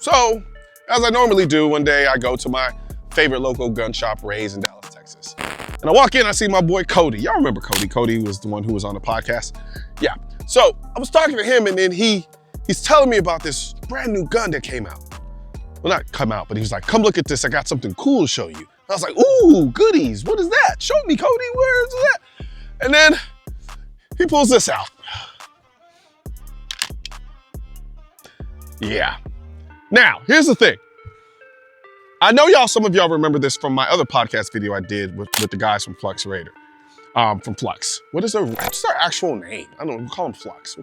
So, as I normally do, one day I go to my favorite local gun shop, Ray's in Dallas, Texas. And I walk in, I see my boy Cody. Y'all remember Cody? Cody was the one who was on the podcast. Yeah. So I was talking to him, and then he's telling me about this brand new gun that came out. Well, not come out, but he was like, come look at this. I got something cool to show you. I was like, ooh, goodies. What is that? Show me, Cody. Where is that? And then he pulls this out. Yeah. Now, here's the thing. I know some of y'all remember this from my other podcast video I did with the guys from Flux Raider. From Flux. What's their actual name? I don't know, we'll call him Flux.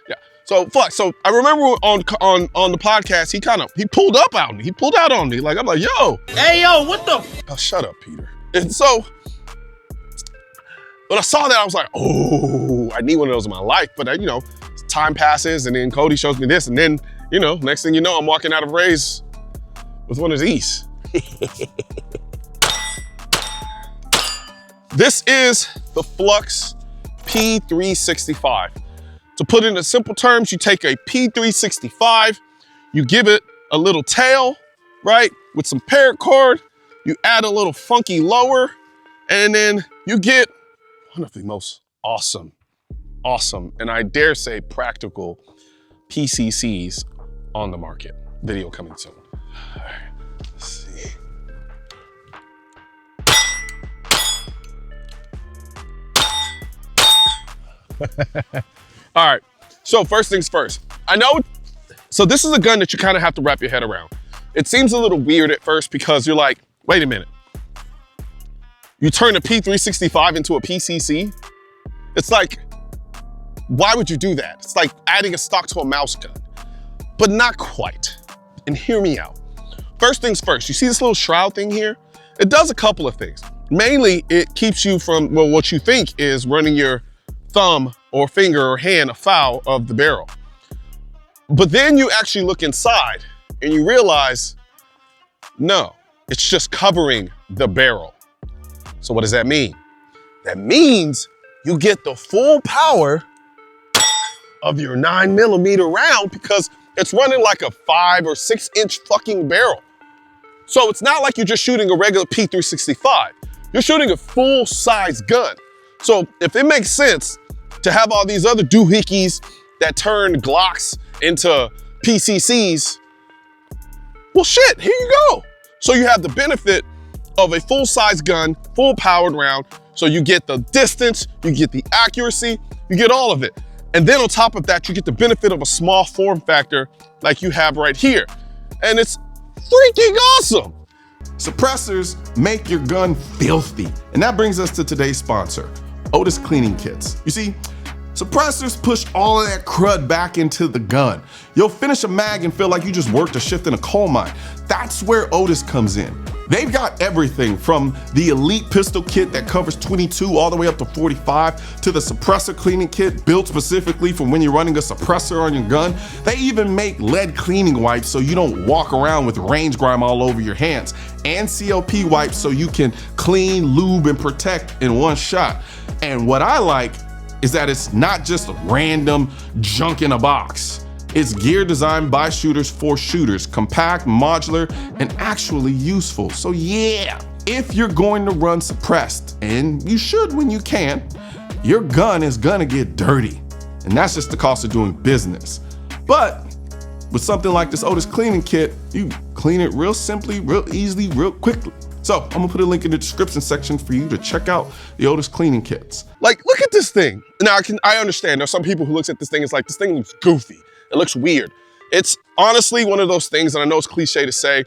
Yeah. So Flux. So I remember on the podcast, he pulled up on me. He pulled out on me. Like, I'm like, yo. Hey, yo, what the? Oh, shut up, Peter. And so when I saw that, I was like, oh, I need one of those in my life. But time passes, and then Cody shows me this, and then, next thing you know, I'm walking out of Ray's with one of these. This is the Flux P365. To put it in simple terms, you take a P365, you give it a little tail, right? With some paracord, you add a little funky lower, and then you get one of the most awesome, and I dare say practical PCCs on the market. Video coming soon. All right, let's see. All right, so first things first. So this is a gun that you kind of have to wrap your head around. It seems a little weird at first because you're like, wait a minute. You turn a P365 into a PCC? It's like, why would you do that? It's like adding a stock to a mouse gun, but not quite. And hear me out. First things first, you see this little shroud thing here? It does a couple of things. Mainly, it keeps you from, what you think is running your thumb or finger or hand afoul of the barrel. But then you actually look inside and you realize, no, it's just covering the barrel. So what does that mean? That means you get the full power of your 9mm round because it's running like a 5 or 6 inch fucking barrel. So it's not like you're just shooting a regular P365. You're shooting a full size gun. So if it makes sense to have all these other doohickeys that turn Glocks into PCCs, well shit, here you go. So you have the benefit of a full size gun, full powered round. So you get the distance, you get the accuracy, you get all of it. And then on top of that, you get the benefit of a small form factor like you have right here. And it's freaking awesome. Suppressors make your gun filthy. And that brings us to today's sponsor, Otis Cleaning Kits. You see, suppressors push all of that crud back into the gun. You'll finish a mag and feel like you just worked a shift in a coal mine. That's where Otis comes in. They've got everything from the elite pistol kit that covers 22 all the way up to 45 to the suppressor cleaning kit built specifically for when you're running a suppressor on your gun. They even make lead cleaning wipes so you don't walk around with range grime all over your hands, and CLP wipes so you can clean, lube, and protect in one shot. And what I like is that it's not just random junk in a box. It's gear designed by shooters for shooters, compact, modular, and actually useful. So yeah, if you're going to run suppressed, and you should when you can, your gun is gonna get dirty. And that's just the cost of doing business. But with something like this Otis cleaning kit, you clean it real simply, real easily, real quickly. So I'm gonna put a link in the description section for you to check out the Otis cleaning kits. Like, look at this thing. Now I understand there's some people who looks at this thing, it's like, this thing looks goofy. It looks weird. It's honestly one of those things, and I know it's cliche to say,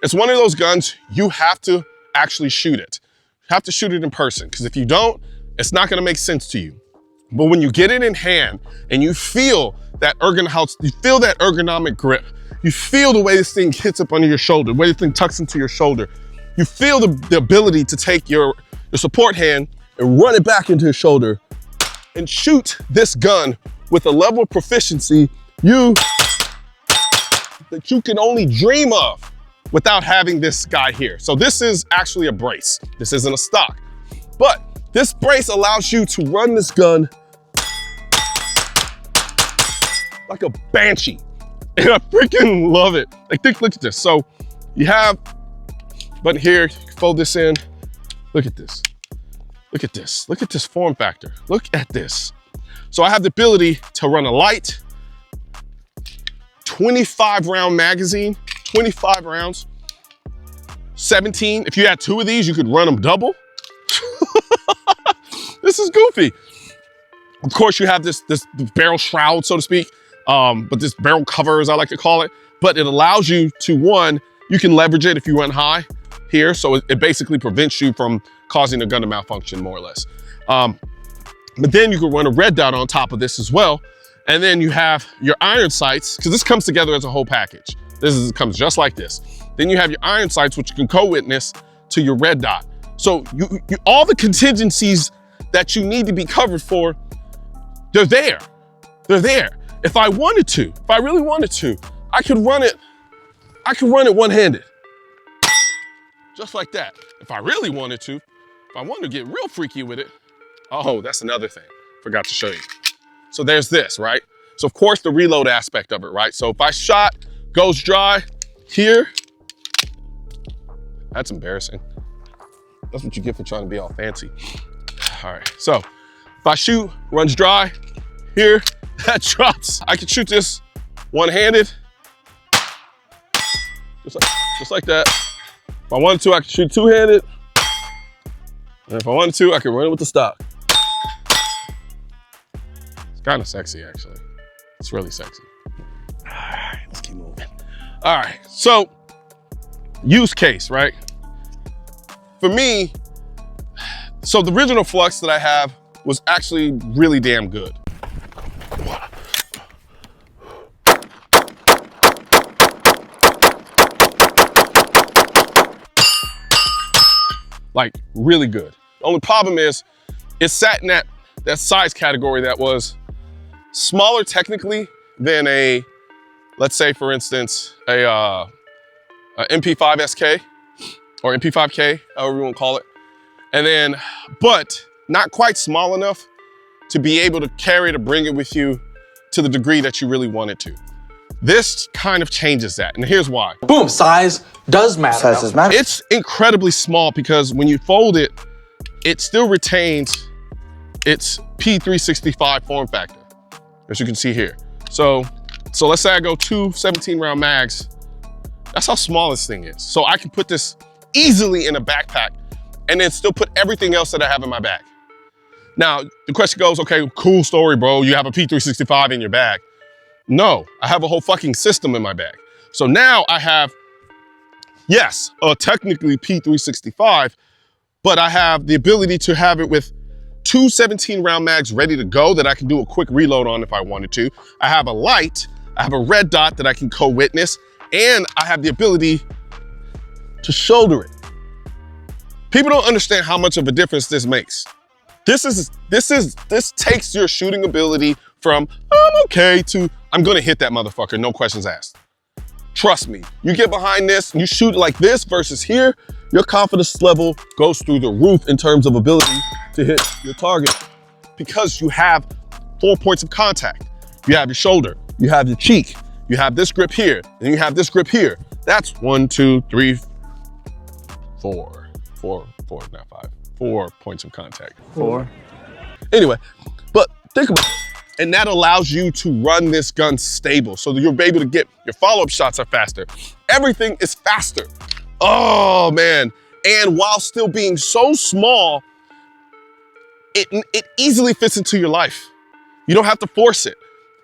it's one of those guns, you have to actually shoot it. You have to shoot it in person, because if you don't, it's not gonna make sense to you. But when you get it in hand and you feel that ergonomic grip, you feel the way this thing hits up under your shoulder, the way this thing tucks into your shoulder, you feel the ability to take your support hand and run it back into your shoulder and shoot this gun with a level of proficiency that you can only dream of without having this guy here. So this is actually a brace. This isn't a stock, but this brace allows you to run this gun like a banshee. And I freaking love it. Like, look at this. So you have button here, you can fold this in. Look at this. Look at this. Look at this form factor. Look at this. So I have the ability to run a light, 25 round magazine, 25 rounds, 17. If you had 2 of these, you could run them double. This is goofy. Of course, you have this barrel shroud, so to speak, but this barrel cover, as I like to call it, but it allows you to, one, you can leverage it if you run high here, so it basically prevents you from causing the gun to malfunction, more or less. But then you can run a red dot on top of this as well, and then you have your iron sights, because this comes together as a whole package. This comes just like this. Then you have your iron sights, which you can co-witness to your red dot. So you all the contingencies that you need to be covered for, they're there. They're there. If I wanted to, if I really wanted to, I could run it one-handed. Just like that. If I really wanted to, if I wanted to get real freaky with it, oh, that's another thing. Forgot to show you. So there's this, right? So of course the reload aspect of it, right? So if I shot, goes dry, here, that's embarrassing. That's what you get for trying to be all fancy. All right, so if I shoot, runs dry, here, that drops. I can shoot this one-handed, just like that. If I wanted to, I could shoot two-handed. And if I wanted to, I could run it with the stock. It's kind of sexy, actually. It's really sexy. All right, let's keep moving. All right, so use case, right? For me, so the original Flux that I have was actually really damn good. Like, really good. The only problem is, it sat in that size category that was smaller technically than a, let's say for instance, a MP5 SK or MP5K, however you want to call it. And then, but not quite small enough to be able to carry to bring it with you to the degree that you really want it to. This kind of changes that, and here's why. Boom, size does matter. Size does matter. It's incredibly small because when you fold it, it still retains its P365 form factor, as you can see here. So let's say I go 2 17-round mags. That's how small this thing is. So I can put this easily in a backpack and then still put everything else that I have in my bag. Now, the question goes, okay, cool story, bro. You have a P365 in your bag. No, I have a whole fucking system in my bag. So now I have, yes, technically P365, but I have the ability to have it with 2 17-round mags ready to go that I can do a quick reload on if I wanted to. I have a light, I have a red dot that I can co-witness, and I have the ability to shoulder it. People don't understand how much of a difference this makes. This takes your shooting ability from, I'm okay, to I'm gonna hit that motherfucker, no questions asked. Trust me, you get behind this, you shoot like this versus here, your confidence level goes through the roof in terms of ability to hit your target because you have 4 points of contact. You have your shoulder, you have your cheek, you have this grip here, and you have this grip here. That's 1, 2, 3, 4, not 5, 4 points of contact. 4. Anyway, but think about it. And that allows you to run this gun stable so that you're able to get your follow-up shots are faster. Everything is faster. Oh man. And while still being so small, it easily fits into your life. You don't have to force it.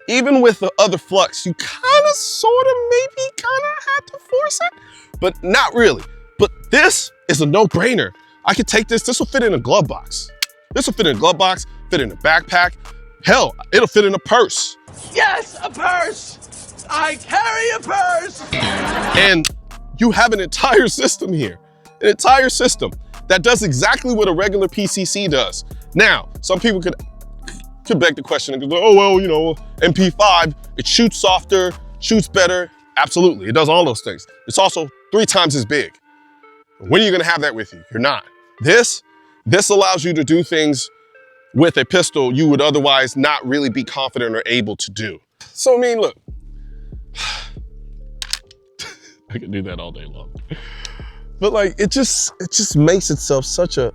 Even with the other Flux, you kind of, sort of, maybe kind of had to force it, but not really. But this is a no-brainer. I could take this will fit in a glove box. This will fit in a glove box, fit in a backpack. Hell, it'll fit in a purse. Yes, a purse! I carry a purse! And you have an entire system here. An entire system that does exactly what a regular PCC does. Now, some people could beg the question and go, oh, well, you know, MP5, it shoots softer, shoots better. Absolutely, it does all those things. It's also 3 times as big. When are you gonna have that with you? You're not. This allows you to do things with a pistol you would otherwise not really be confident or able to do. So I mean, look, I could do that all day long. But like, it just makes itself such a,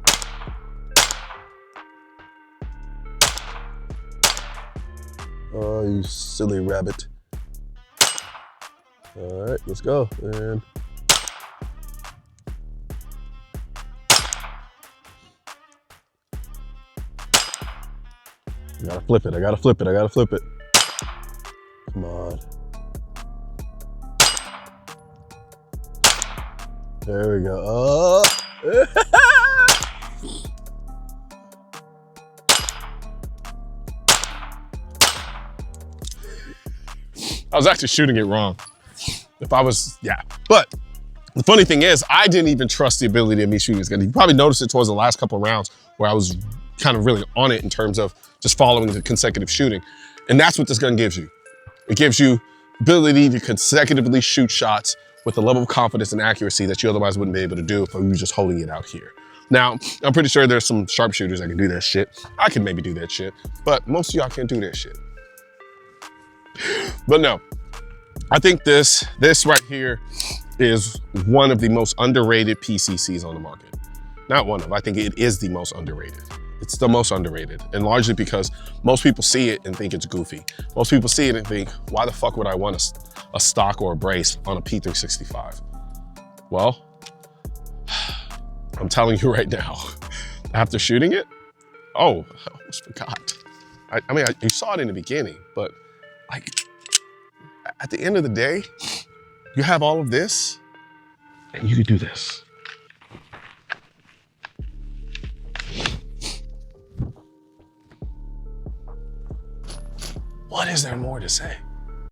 oh, you silly rabbit. All right, let's go. And I gotta flip it, I gotta flip it, I gotta flip it. Come on. There we go. Oh. I was actually shooting it wrong. If I was, yeah. But the funny thing is, I didn't even trust the ability of me shooting this gun. You probably noticed it towards the last couple of rounds where I was kind of really on it in terms of just following the consecutive shooting. And that's what this gun gives you. It gives you ability to consecutively shoot shots with a level of confidence and accuracy that you otherwise wouldn't be able to do if you were just holding it out here. Now, I'm pretty sure there's some sharpshooters that can do that shit. I can maybe do that shit, but most of y'all can't do that shit. But no, I think this right here is one of the most underrated PCCs on the market. Not one of, I think it is the most underrated. It's the most underrated, and largely because most people see it and think it's goofy. Most people see it and think, why the fuck would I want a stock or a brace on a P365? Well, I'm telling you right now, after shooting it, oh, I almost forgot. I mean, you saw it in the beginning, but like, at the end of the day, you have all of this, and you can do this. What is there more to say?